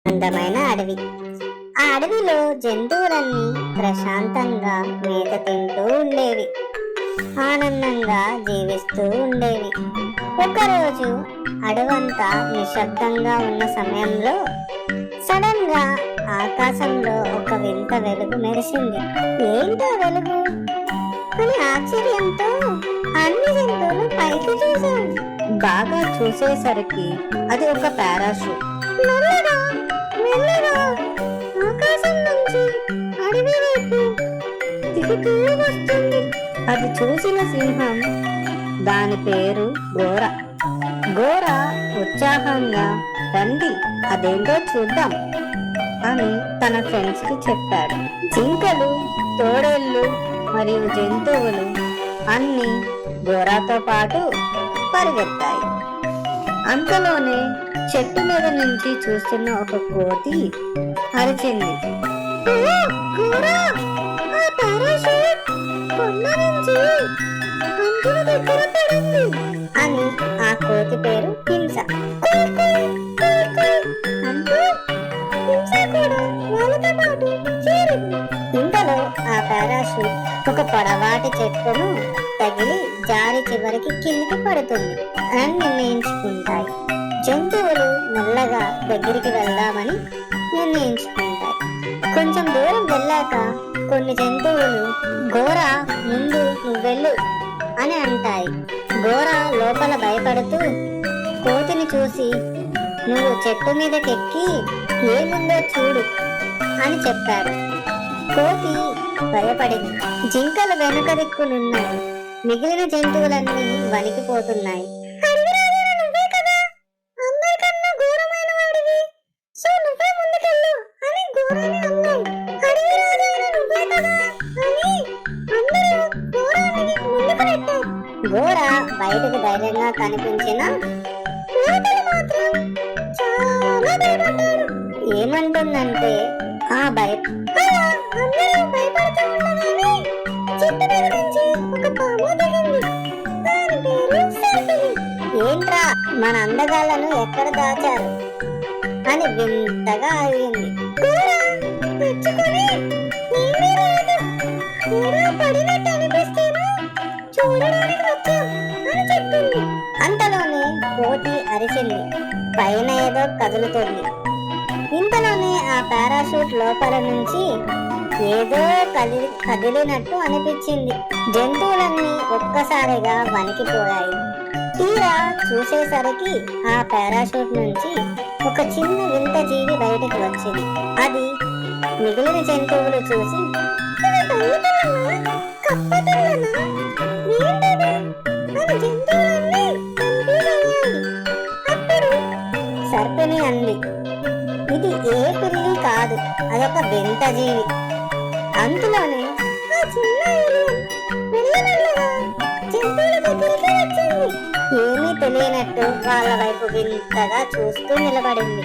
అందమైన అడవి. ఆ అడవిలో జంతువులన్నీ ప్రశాంతంగా మేత తింటూ ఉండేవి, ఆనందంగా జీవిస్తూ ఉండేవి. ఒకరోజు అడవంతా నిశ్శబ్దంగా ఉన్న సమయంలో సడన్ గా ఆకాశంలో ఒక వింత వెలుగు మెరిసింది. ఏంటో వెలుగు అని ఆశ్చర్యంతో అన్ని జంతువులు పైకి చూశాయి. బాగా చూసేసరికి అది ఒక పారాషూట్. మెల్లగా మెల్లగా ఆకాశం నుంచి అడవి వైపు దిగుతూ వస్తుంది. అది చూసిన సింహం, దాని పేరు గోర. గోర ఉత్సాహంగా, రండి అదేంటో చూద్దాం అని తన ఫ్రెండ్స్ కి చెప్పాడు. జింకలు, తోడేళ్ళు మరియు జంతువులు అన్ని గోరాతో పాటు పరిగెత్తాయి. అంతలోనే చెట్టు మీద నుంచి చూస్తున్న ఒక కోతి అరిచింది. గోరా, ఆ పారాషూట్ కొండ నుంచి అంచుల దగ్గర పడింది అని ఆ కోతి పేరు హింస. కుయ్ కుయ్ కుయ్ కుయ్ అంటూ హింస కూడా వాళ్ళతో పాటు చేరింది. ఇంతలో ఆ పారాషూట్ ఒక పొడవాటి చెట్టును తగిలి జారి చివరికి కిందికి పడుతుంది అని నిర్ణయించుకుంటాయి. జంతువులు మెల్లగా దగ్గరికి వెళ్దామని నిర్ణయించుకుంటాయి. కొంచెం దూరం వెళ్ళాక కొన్ని జంతువులు గోర ముందు నువ్వెళ్ళు అని అంటాయి. గోర లోపల భయపడుతూ కోతిని చూసి నువ్వు చెట్టు మీదకెక్కి ఏముందో చూడు అని చెప్పాడు. కోతి భయపడింది. జింకలు వెనుక దిక్కునున్నాయి. మిగిలిన జంతువులన్నీ వణికిపోతున్నాయి. గోర బయటకు ధైర్యంగా కనిపించిన లోపల మాత్రం చాలా భయపడ్డాడు. ఏమంటుందంటే ఆ భయపడుతూ ఉండగానే చెట్టు మీద నుంచి ఒక పాము దిగింది. దాని పేరు సర్పిని. ఏంట్రా మన అందగాళ్ళను ఎక్కడ దాచారు అని వింతగా అడిగింది. గోర తెచ్చుకొని ఏమీ లేదు, ఏదో పడినట్టు అనిపిస్తేను చూడడానికి వచ్చాం అని చెప్పింది. అంతలోనే కోతి అరిచింది. పైన ఏదో కదులుతుంది. ఇంతలోనే ఆ పారాషూట్ లోపల నుంచి ఏదో కదిలినట్టు అనిపించింది. జంతువులన్నీ ఒక్కసారిగా వణికిపోయాయి. తీరా చూసేసరికి ఆ పారాషూట్ నుంచి ఒక చిన్న వింత జీవి బయటకు వచ్చింది. అది మిగిలిన జంతువులు చూసి సర్పిని అంది, ఇది ఏ పిల్లి కాదు, అదొక వింత జీవి. అంతలోనే ఆ చిన్న ఏలియన్ మెల్లమెల్లగా జంతువుల దగ్గరికి వచ్చింది. ఏమీ తెలియనట్టు వాళ్ళ వైపు వింతగా చూస్తూ నిలబడింది.